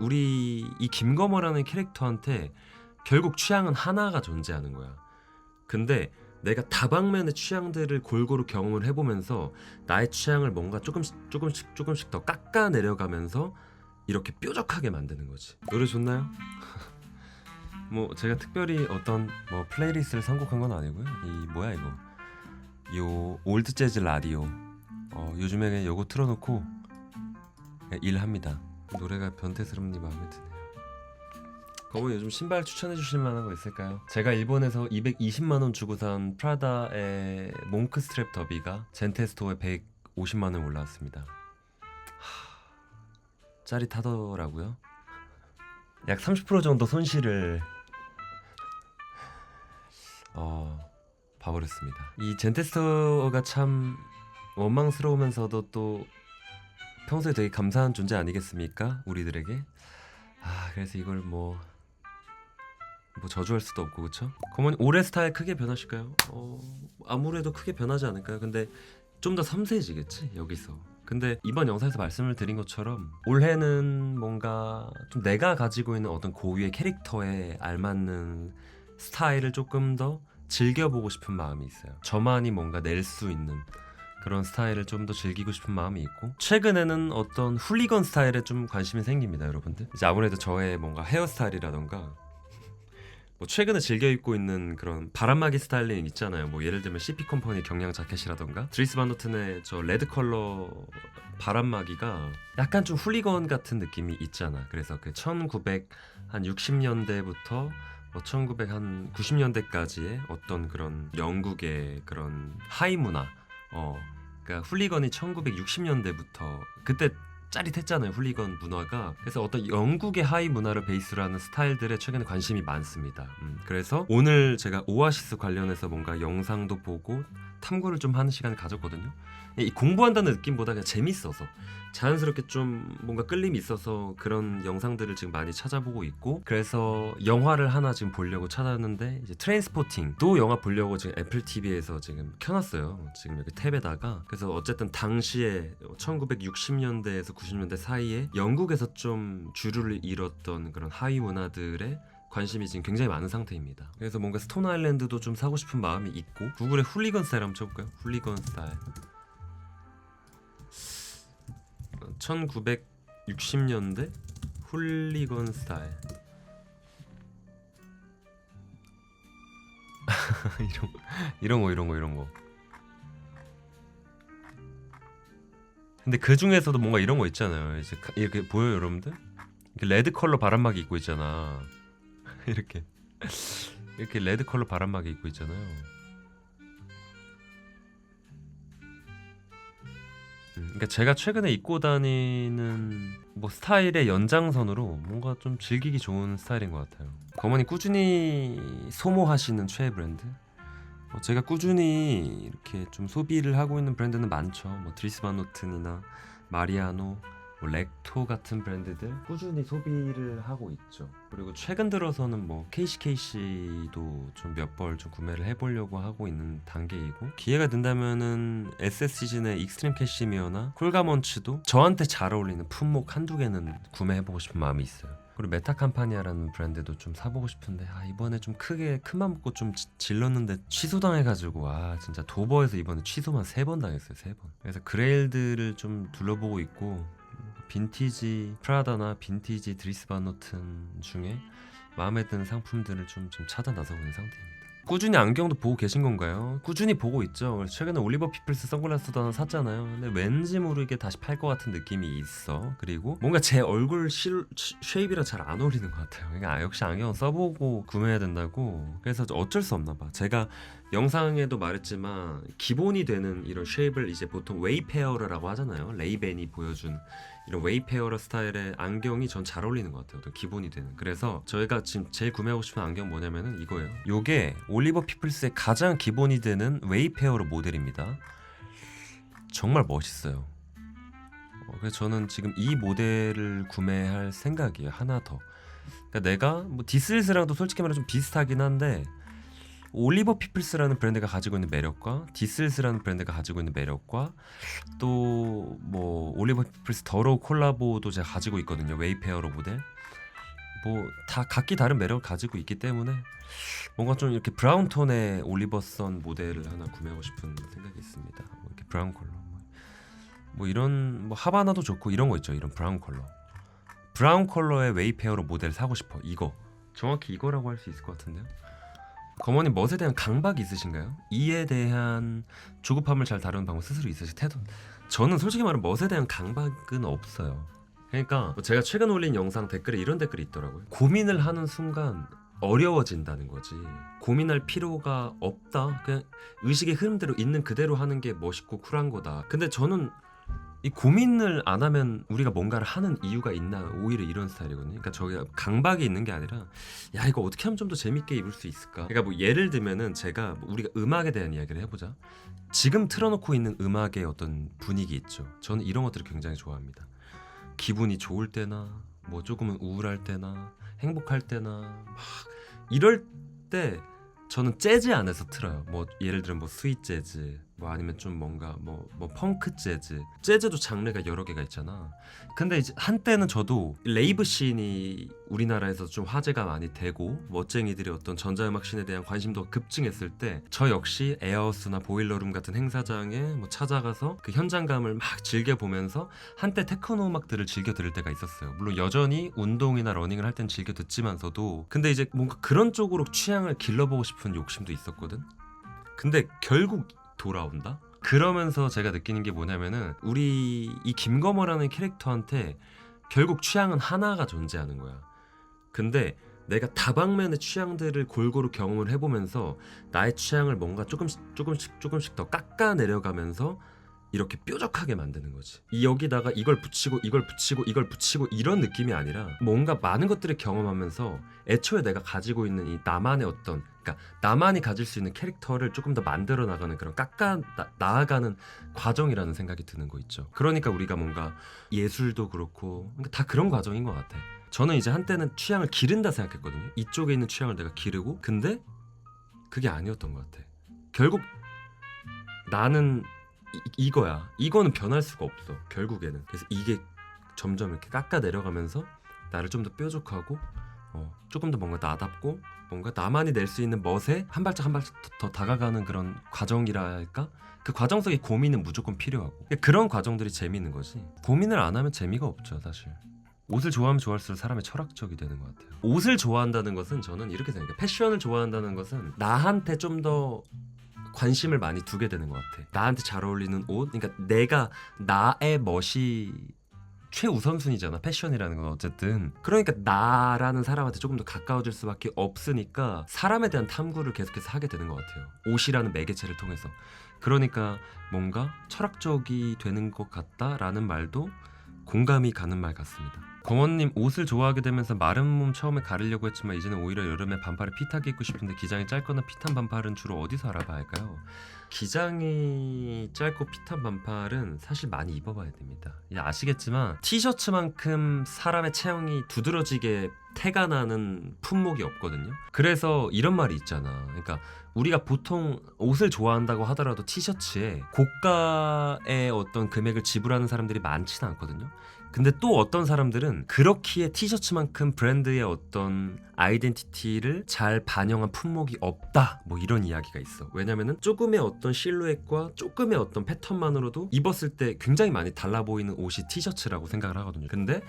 우리 이 김거머라는 캐릭터한테 결국 취향은 하나가 존재하는 거야. 근데 내가 다방면의 취향들을 골고루 경험을 해보면서 나의 취향을 뭔가 조금씩 더 깎아 내려가면서 이렇게 뾰족하게 만드는 거지. 노래 좋나요? 뭐 제가 특별히 어떤 뭐 플레이리스트를 선곡한 건 아니고요. 이 뭐야 이거? 요 올드 재즈 라디오. 요즘에 요거 틀어놓고 그냥 일합니다. 노래가 변태스럽니 마음에 드네요. 거기 요즘 신발 추천해 주실 만한 거 있을까요? 제가 일본에서 220만 원 주고 산 프라다의 몽크 스트랩 더비가 젠테스토어에 150만 원 올라왔습니다. 짜릿하더라고요. 약 30% 정도 손실을 봐버렸습니다. 이 젠테스토어가 참 원망스러우면서도 또 평소에 되게 감사한 존재 아니겠습니까? 우리들에게. 그래서 이걸 뭐 저주할 수도 없고, 그쵸? 거머니 올해 스타일 크게 변하실까요? 아무래도 크게 변하지 않을까요? 근데 좀 더 섬세해지겠지 여기서. 근데 이번 영상에서 말씀을 드린 것처럼 올해는 뭔가 좀 내가 가지고 있는 어떤 고유의 캐릭터에 알맞는 스타일을 조금 더 즐겨보고 싶은 마음이 있어요. 저만이 뭔가 낼 수 있는 그런 스타일을 좀 더 즐기고 싶은 마음이 있고, 최근에는 어떤 훌리건 스타일에 좀 관심이 생깁니다, 여러분들. 이제 아무래도 저의 뭔가 헤어스타일이라던가 뭐 최근에 즐겨 입고 있는 그런 바람막이 스타일링 있잖아요. 뭐 예를 들면 CP 컴퍼니 경량 자켓이라던가 드리스 반노튼의 저 레드 컬러 바람막이가 약간 좀 훌리건 같은 느낌이 있잖아. 그래서 그 1960년대부터 뭐 1990년대까지의 어떤 그런 영국의 그런 하이 문화, 그러니까 훌리건이 1960년대부터 그때 짜릿했잖아요, 훌리건 문화가. 그래서 어떤 영국의 하이 문화를 베이스로 하는 스타일들에 최근에 관심이 많습니다. 그래서 오늘 제가 오아시스 관련해서 뭔가 영상도 보고 탐구를 좀 하는 시간을 가졌거든요. 이 공부한다는 느낌보다 그냥 재밌어서, 자연스럽게 좀 뭔가 끌림이 있어서 그런 영상들을 지금 많이 찾아보고 있고, 그래서 영화를 하나 지금 보려고 찾았는데, 이제 트레인스포팅도 영화 보려고 지금 애플 TV에서 지금 켜놨어요. 지금 여기 탭에다가. 그래서 어쨌든 당시에 1960년대에서 90년대 사이에 영국에서 좀 주류를 이뤘던 그런 하위 문화들의 관심이 지금 굉장히 많은 상태입니다. 그래서 뭔가 스톤 아일랜드도 좀 사고 싶은 마음이 있고, 구글에 훌리건 스타일 한번 쳐볼까요? 훌리건 스타일 1960년대 훌리건 스타일 이런 거. 근데 그 중에서도 뭔가 이런 거 있잖아요. 이제 이렇게 보여요, 여러분들? 이렇게 레드 컬러 바람막이 입고 있잖아. 이렇게 레드 컬러 바람막이 입고 있잖아요. 그러니까 제가 최근에 입고 다니는 뭐 스타일의 연장선으로 뭔가 좀 즐기기 좋은 스타일인 것 같아요. 거머니 꾸준히 소모하시는 최애 브랜드? 제가 꾸준히 이렇게 좀 소비를 하고 있는 브랜드는 많죠. 뭐 드리스 반노튼이나 마리아노, 뭐 렉토 같은 브랜드들 꾸준히 소비를 하고 있죠. 그리고 최근 들어서는 뭐 KCKC도 좀 몇 벌 좀 구매를 해보려고 하고 있는 단계이고, 기회가 된다면은 SS시즌의 익스트림 캐시미어나 콜가먼츠도 저한테 잘 어울리는 품목 한두 개는 구매해보고 싶은 마음이 있어요. 그리고 메타캄파니아라는 브랜드도 좀 사보고 싶은데, 이번에 좀 크게 큰맘 먹고 좀 질렀는데 취소당해가지고, 진짜 도버에서 이번에 취소만 3번 당했어요. 3번. 그래서 그레일들을 좀 둘러보고 있고, 빈티지 프라다나 빈티지 드리스 반노튼 중에 마음에 드는 상품들을 좀 찾아 나서고 있는 상태입니다. 꾸준히 안경도 보고 계신 건가요? 꾸준히 보고 있죠. 그래서 최근에 올리버 피플스 선글라스도 하나 샀잖아요. 근데 왠지 모르게 다시 팔 것 같은 느낌이 있어. 그리고 뭔가 제 얼굴 쉐입이랑 잘 안 어울리는 것 같아요. 그러니까 역시 안경은 써보고 구매해야 된다고. 그래서 어쩔 수 없나 봐. 제가 영상에도 말했지만 기본이 되는 이런 쉐입을 이제 보통 웨이페어러라고 하잖아요. 레이벤이 보여준 이런 웨이페어러 스타일의 안경이 전 잘 어울리는 것 같아요. 어떤 기본이 되는. 그래서 저희가 지금 제일 구매하고 싶은 안경 뭐냐면은 이거예요. 요게 올리버 피플스의 가장 기본이 되는 웨이페어러 모델입니다. 정말 멋있어요. 그래서 저는 지금 이 모델을 구매할 생각이에요. 하나 더. 그러니까 내가 뭐 디슬스랑도 솔직히 말해 좀 비슷하긴 한데, 올리버 피플스라는 브랜드가 가지고 있는 매력과 디슬스라는 브랜드가 가지고 있는 매력과 또 뭐 올리버 피플스 더로우 콜라보도 제가 가지고 있거든요. 웨이페어러 모델. 뭐 다 각기 다른 매력을 가지고 있기 때문에 뭔가 좀 이렇게 브라운 톤의 올리버선 모델을 하나 구매하고 싶은 생각이 있습니다. 뭐 이렇게 브라운 컬러, 뭐 이런 뭐 하바나도 좋고 이런 거 있죠. 이런 브라운 컬러의 웨이페어로 모델 사고 싶어. 이거 정확히 이거라고 할 수 있을 것 같은데요. 거머님 멋에 대한 강박이 있으신가요? 이에 대한 조급함을 잘 다루는 방법 스스로 있으실 태도. 저는 솔직히 말하면 멋에 대한 강박은 없어요. 그러니까 제가 최근 올린 영상 댓글에 이런 댓글이 있더라고요. 고민을 하는 순간 어려워진다는 거지. 고민할 필요가 없다. 그냥 의식의 흐름대로 있는 그대로 하는 게 멋있고 쿨한 거다. 근데 저는 이 고민을 안 하면 우리가 뭔가를 하는 이유가 있나, 오히려 이런 스타일이거든요. 그러니까 저게 강박이 있는 게 아니라 야 이거 어떻게 하면 좀 더 재밌게 입을 수 있을까. 그러니까 뭐 예를 들면은 제가 뭐 우리가 음악에 대한 이야기를 해보자. 지금 틀어놓고 있는 음악의 어떤 분위기 있죠. 저는 이런 것들을 굉장히 좋아합니다. 기분이 좋을 때나 뭐 조금은 우울할 때나 행복할 때나 막 이럴 때 저는 재즈 안에서 틀어요. 뭐 예를 들면 뭐 스윗 재즈, 뭐 아니면 좀 뭔가 뭐 펑크 재즈도 장르가 여러 개가 있잖아. 근데 이제 한때는 저도 레이브 씬이 우리나라에서 좀 화제가 많이 되고 멋쟁이들이 어떤 전자음악 씬에 대한 관심도가 급증했을 때 저 역시 에어하우스나 보일러룸 같은 행사장에 뭐 찾아가서 그 현장감을 막 즐겨보면서 한때 테크노 음악들을 즐겨 들을 때가 있었어요. 물론 여전히 운동이나 러닝을 할 땐 즐겨 듣지만서도 근데 이제 뭔가 그런 쪽으로 취향을 길러보고 싶은 욕심도 있었거든. 근데 결국 돌아온다? 그러면서 제가 느끼는 게 뭐냐면은 우리 이 김거머라는 캐릭터한테 결국 취향은 하나가 존재하는 거야. 근데 내가 다방면의 취향들을 골고루 경험을 해보면서 나의 취향을 뭔가 조금씩 더 깎아 내려가면서 이렇게 뾰족하게 만드는 거지. 여기다가 이걸 붙이고 이런 느낌이 아니라 뭔가 많은 것들을 경험하면서 애초에 내가 가지고 있는 이 나만의 어떤, 그러니까 나만이 가질 수 있는 캐릭터를 조금 더 만들어 나가는 그런 나아가는 과정이라는 생각이 드는 거 있죠. 그러니까 우리가 뭔가 예술도 그렇고 그러니까 다 그런 과정인 것 같아. 저는 이제 한때는 취향을 기른다 생각했거든요. 이쪽에 있는 취향을 내가 기르고, 근데 그게 아니었던 것 같아. 결국 나는 이거야. 이거는 변할 수가 없어. 결국에는. 그래서 이게 점점 이렇게 깎아 내려가면서 나를 좀 더 뾰족하고 조금 더 뭔가 나답고 뭔가 나만이 낼 수 있는 멋에 한 발짝 더 다가가는 그런 과정이라 할까? 그 과정 속에 고민은 무조건 필요하고 그런 과정들이 재미있는 거지. 고민을 안 하면 재미가 없죠, 사실. 옷을 좋아하면 좋아할수록 사람이 철학적이 되는 것 같아요. 옷을 좋아한다는 것은 저는 이렇게 생각해요. 패션을 좋아한다는 것은 나한테 좀 더 관심을 많이 두게 되는 것 같아. 나한테 잘 어울리는 옷, 그러니까 내가 나의 멋이 최우선순위잖아. 패션이라는 건 어쨌든. 그러니까 나라는 사람한테 조금 더 가까워질 수밖에 없으니까 사람에 대한 탐구를 계속해서 하게 되는 것 같아요. 옷이라는 매개체를 통해서. 그러니까 뭔가 철학적이 되는 것 같다라는 말도 공감이 가는 말 같습니다. 광원님, 옷을 좋아하게 되면서 마른 몸 처음에 가리려고 했지만 이제는 오히려 여름에 반팔에 핏하게 입고 싶은데 기장이 짧거나 핏한 반팔은 주로 어디서 알아봐야 할까요? 기장이 짧고 핏한 반팔은 사실 많이 입어봐야 됩니다. 아시겠지만 티셔츠만큼 사람의 체형이 두드러지게 태가 나는 품목이 없거든요. 그래서 이런 말이 있잖아. 그러니까 우리가 보통 옷을 좋아한다고 하더라도 티셔츠에 고가의 어떤 금액을 지불하는 사람들이 많지는 않거든요. 근데 또 어떤 사람들은 그렇기에 티셔츠만큼 브랜드의 어떤 아이덴티티를 잘 반영한 품목이 없다, 뭐 이런 이야기가 있어. 왜냐면은 조금의 어떤 실루엣과 조금의 어떤 패턴만으로도 입었을 때 굉장히 많이 달라 보이는 옷이 티셔츠라고 생각을 하거든요. 근데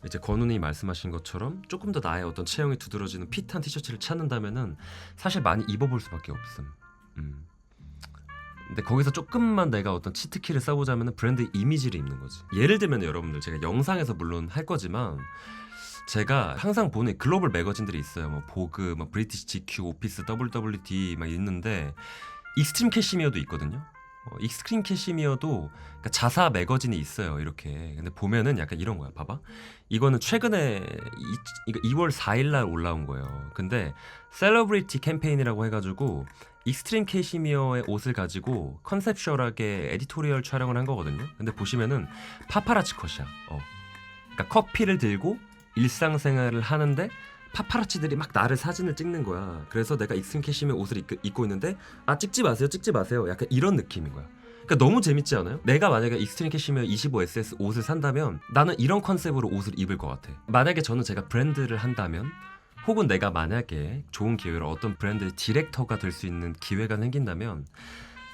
이제 권훈이 말씀하신 것처럼 조금 더 나의 어떤 체형이 두드러지는 핏한 티셔츠를 찾는다면은 사실 많이 입어볼 수밖에 없음. 근데 거기서 조금만 내가 어떤 치트키를 써보자면 브랜드 이미지를 입는 거지. 예를 들면 여러분들, 제가 영상에서 물론 할 거지만 제가 항상 보는 글로벌 매거진들이 있어요. 뭐 보그, 뭐 브리티시 GQ, 오피스, WWD 막 있는데 익스트림 캐시미어도 있거든요. 익스트림 캐시미어도 그러니까 자사 매거진이 있어요. 이렇게. 근데 보면은 약간 이런 거야. 봐봐. 이거는 최근에 이거 2월 4일날 올라온 거예요. 근데 셀러브리티 캠페인이라고 해가지고 익스트림 캐시미어의 옷을 가지고 컨셉슈얼하게 에디토리얼 촬영을 한 거거든요. 근데 보시면은 파파라치 컷이야. 그러니까 커피를 들고 일상생활을 하는데 파파라치들이 막 나를 사진을 찍는 거야. 그래서 내가 익스트림 캐시미어 옷을 입고 있는데 찍지 마세요 약간 이런 느낌인 거야. 그러니까 너무 재밌지 않아요? 내가 만약에 익스트림 캐시미어 25SS 옷을 산다면 나는 이런 컨셉으로 옷을 입을 것 같아. 만약에 제가 브랜드를 한다면, 혹은 내가 만약에 좋은 기회로 어떤 브랜드의 디렉터가 될 수 있는 기회가 생긴다면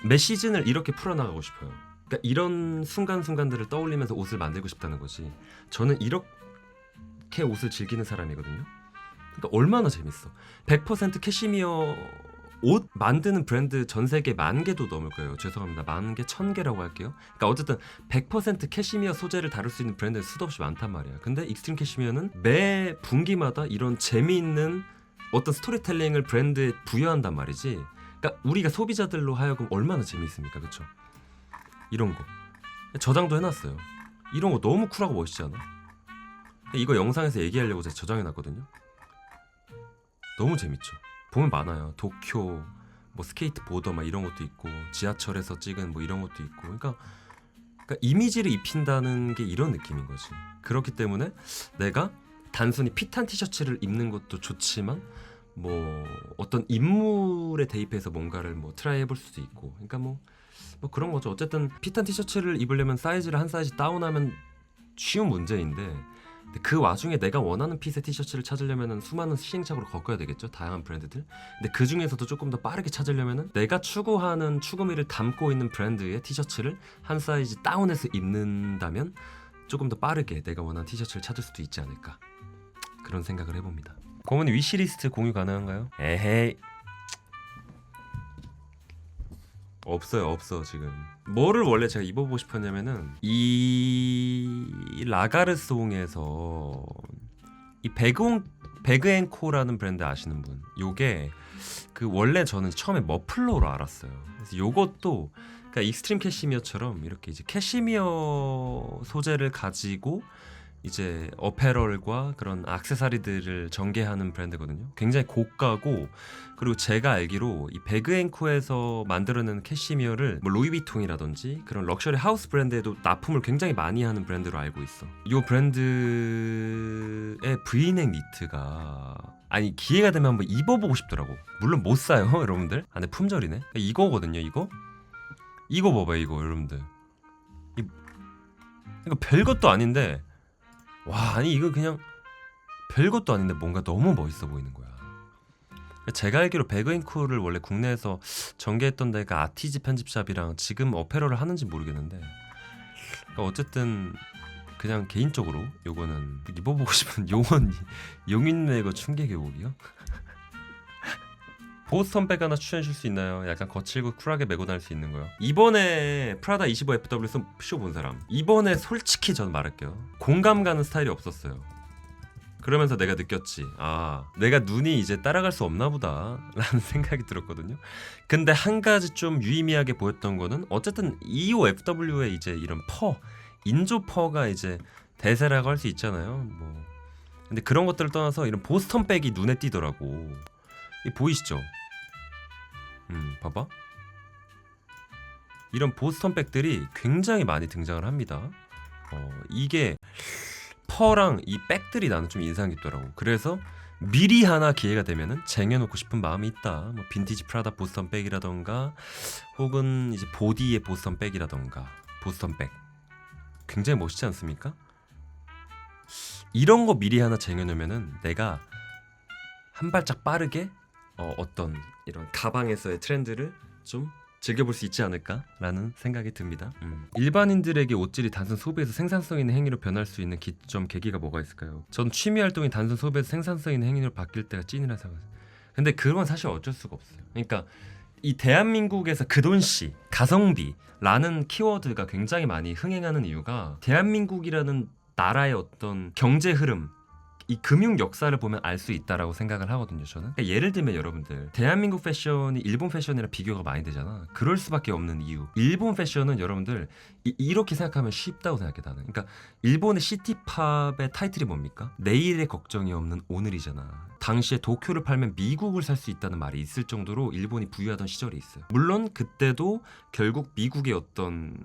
매 시즌을 이렇게 풀어나가고 싶어요. 그러니까 이런 순간순간들을 떠올리면서 옷을 만들고 싶다는 거지. 저는 이렇게 옷을 즐기는 사람이거든요. 그러니까 얼마나 재밌어. 100% 캐시미어 옷 만드는 브랜드 전 세계 10,000개도 넘을 거예요. 죄송합니다. 10,000개, 1,000개라고 할게요. 그러니까 어쨌든 100% 캐시미어 소재를 다룰 수 있는 브랜드는 수도 없이 많단 말이야. 근데 익스트림 캐시미어는 매 분기마다 이런 재미있는 어떤 스토리텔링을 브랜드에 부여한단 말이지. 그러니까 우리가 소비자들로 하여금 얼마나 재미있습니까, 그렇죠? 이런 거 저장도 해놨어요. 이런 거 너무 쿨하고 멋있지 않아? 이거 영상에서 얘기하려고 제가 저장해놨거든요. 너무 재밌죠. 보면 많아요. 도쿄 뭐 스케이트보더 막 이런 것도 있고, 지하철에서 찍은 뭐 이런 것도 있고. 그러니까 이미지를 입힌다는 게 이런 느낌인 거지. 그렇기 때문에 내가 단순히 핏한 티셔츠를 입는 것도 좋지만 뭐 어떤 인물에 대입해서 뭔가를 뭐 트라이 해볼 수도 있고. 그러니까 뭐 그런 거죠. 어쨌든 핏한 티셔츠를 입으려면 사이즈를 한 사이즈 다운하면 쉬운 문제인데, 그 와중에 내가 원하는 핏의 티셔츠를 찾으려면 수많은 시행착오를 겪어야 되겠죠. 다양한 브랜드들. 근데 그 중에서도 조금 더 빠르게 찾으려면 내가 추구하는 추구미를 담고 있는 브랜드의 티셔츠를 한 사이즈 다운해서 입는다면 조금 더 빠르게 내가 원하는 티셔츠를 찾을 수도 있지 않을까, 그런 생각을 해봅니다. 고모님 위시리스트 공유 가능한가요? 에헤이, 없어 지금. 뭐를 원래 제가 입어보고 싶었냐면은 이 라가르송에서 이 배그앤코라는 브랜드 아시는 분? 요게 그 원래 저는 처음에 머플러로 알았어요. 그래서 요것도 그러니까 익스트림 캐시미어처럼 이렇게 이제 캐시미어 소재를 가지고 이제 어페럴과 그런 액세서리들을 전개하는 브랜드거든요. 굉장히 고가고, 그리고 제가 알기로 이 배그앤코에서 만들어내는 캐시미어를 뭐 루이비통이라든지 그런 럭셔리 하우스 브랜드에도 납품을 굉장히 많이 하는 브랜드로 알고 있어. 이 브랜드의 브이넥 니트가 기회가 되면 한번 입어보고 싶더라고. 물론 못 사요 여러분들. 근데 품절이네. 이거거든요. 이거 봐봐요. 이거 여러분들, 이거 별것도 아닌데, 와, 이거 그냥 별것도 아닌데 뭔가 너무 멋있어 보이는 거야. 제가 알기로 배그앤쿨을 원래 국내에서 전개했던 데가 아티지 편집샵이랑 지금 어페럴을 하는지 모르겠는데, 그러니까 어쨌든 그냥 개인적으로 요거는 입어보고 싶은 용인내거 충계교복이요? 보스턴백 하나 추천해 줄 수 있나요? 약간 거칠고 쿨하게 메고 다닐 수 있는 거요. 이번에 프라다 25FW 쇼 본 사람, 이번에 솔직히 저는 말할게요, 공감 가는 스타일이 없었어요. 그러면서 내가 느꼈지, 내가 눈이 이제 따라갈 수 없나 보다 라는 생각이 들었거든요. 근데 한 가지 좀 유의미하게 보였던 거는, 어쨌든 25FW의 이제 이런 인조 퍼가 이제 대세라고 할 수 있잖아요. 뭐 근데 그런 것들을 떠나서 이런 보스턴백이 눈에 띄더라고. 이 보이시죠? 봐봐. 이런 보스턴백들이 굉장히 많이 등장을 합니다. 이게 퍼랑 이 백들이 나는 좀 인상 깊더라고. 그래서 미리 하나 기회가 되면은 쟁여놓고 싶은 마음이 있다. 뭐 빈티지 프라다 보스턴백이라던가, 혹은 이제 보디의 보스턴백이라던가. 보스턴백 굉장히 멋있지 않습니까? 이런 거 미리 하나 쟁여놓으면은 내가 한 발짝 빠르게 어떤 이런 가방에서의 트렌드를 좀 즐겨볼 수 있지 않을까라는 생각이 듭니다. 일반인들에게 옷질이 단순 소비에서 생산성 있는 행위로 변할 수 있는 계기가 뭐가 있을까요? 전 취미 활동이 단순 소비에서 생산성 있는 행위로 바뀔 때가 찐이라 생각해요. 근데 그건 사실 어쩔 수가 없어요. 그러니까 이 대한민국에서 그돈씨, 가성비라는 키워드가 굉장히 많이 흥행하는 이유가, 대한민국이라는 나라의 어떤 경제 흐름, 이 금융 역사를 보면 알 수 있다라고 생각을 하거든요, 저는. 그러니까 예를 들면 여러분들, 대한민국 패션이 일본 패션이랑 비교가 많이 되잖아. 그럴 수밖에 없는 이유, 일본 패션은 여러분들 이렇게 생각하면 쉽다고 생각해 나는. 그러니까 일본의 시티팝의 타이틀이 뭡니까? 내일의 걱정이 없는 오늘이잖아. 당시에 도쿄를 팔면 미국을 살 수 있다는 말이 있을 정도로 일본이 부유하던 시절이 있어요. 물론 그때도 결국 미국의 어떤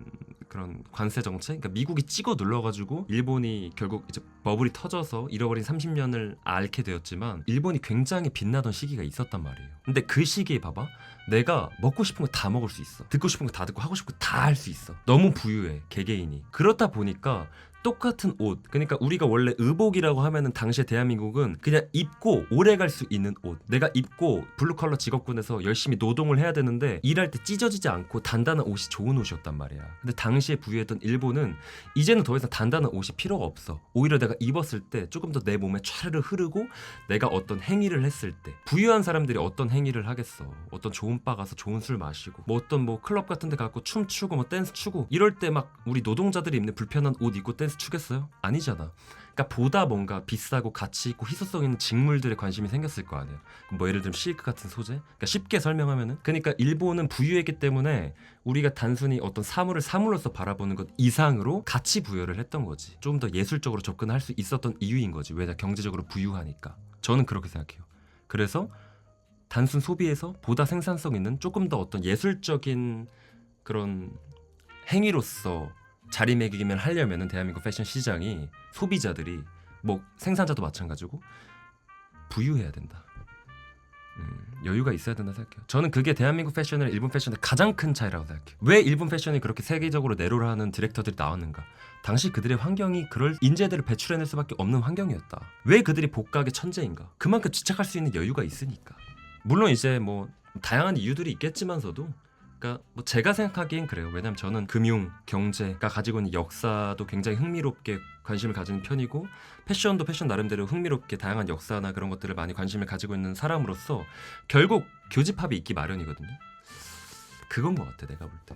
그런 관세 정책, 그러니까 미국이 찍어 눌러가지고 일본이 결국 이제 버블이 터져서 잃어버린 30년을 앓게 되었지만 일본이 굉장히 빛나던 시기가 있었단 말이에요. 근데 그 시기에 봐봐, 내가 먹고 싶은 거 다 먹을 수 있어, 듣고 싶은 거 다 듣고 하고 싶은 거 다 할 수 있어. 너무 부유해 개개인이. 그렇다 보니까 똑같은 옷, 그러니까 우리가 원래 의복이라고 하면은 당시에 대한민국은 그냥 입고 오래 갈 수 있는 옷, 내가 입고 블루컬러 직업군에서 열심히 노동을 해야 되는데 일할 때 찢어지지 않고 단단한 옷이 좋은 옷이었단 말이야. 근데 당시에 부유했던 일본은 이제는 더 이상 단단한 옷이 필요가 없어. 오히려 내가 입었을 때 조금 더 내 몸에 촤르르 흐르고 내가 어떤 행위를 했을 때, 부유한 사람들이 어떤 행위를 하겠어. 어떤 좋은 바 가서 좋은 술 마시고 뭐 어떤 뭐 클럽 같은 데 가고 춤추고 뭐 댄스 추고 이럴 때 막 우리 노동자들이 입는 불편한 옷 입고 댄스 추겠어요? 아니잖아. 그러니까 보다 뭔가 비싸고 가치 있고 희소성 있는 직물들에 관심이 생겼을 거 아니야. 뭐 예를 들면 실크 같은 소재. 그러니까 쉽게 설명하면은, 그러니까 일본은 부유했기 때문에 우리가 단순히 어떤 사물을 사물로서 바라보는 것 이상으로 가치 부여를 했던 거지. 좀 더 예술적으로 접근할 수 있었던 이유인 거지. 왜냐, 경제적으로 부유하니까. 저는 그렇게 생각해요. 그래서 단순 소비에서 보다 생산성 있는 조금 더 어떤 예술적인 그런 행위로서 자리매김을 하려면은 대한민국 패션 시장이, 소비자들이 뭐 생산자도 마찬가지고 부유해야 된다. 여유가 있어야 된다 생각해요. 저는 그게 대한민국 패션이랑 일본 패션의 가장 큰 차이라고 생각해요. 왜 일본 패션이 그렇게 세계적으로 내로를 하는 디렉터들이 나왔는가? 당시 그들의 환경이 그럴 인재들을 배출해낼 수밖에 없는 환경이었다. 왜 그들이 복각의 천재인가? 그만큼 집착할 수 있는 여유가 있으니까. 물론 이제 뭐 다양한 이유들이 있겠지만서도, 그러니까 뭐 제가 생각하기엔 그래요. 왜냐면 저는 금융, 경제가 가지고 있는 역사도 굉장히 흥미롭게 관심을 가지는 편이고, 패션도 패션 나름대로 흥미롭게 다양한 역사나 그런 것들을 많이 관심을 가지고 있는 사람으로서 결국 교집합이 있기 마련이거든요. 그건 것 같아, 내가 볼 때.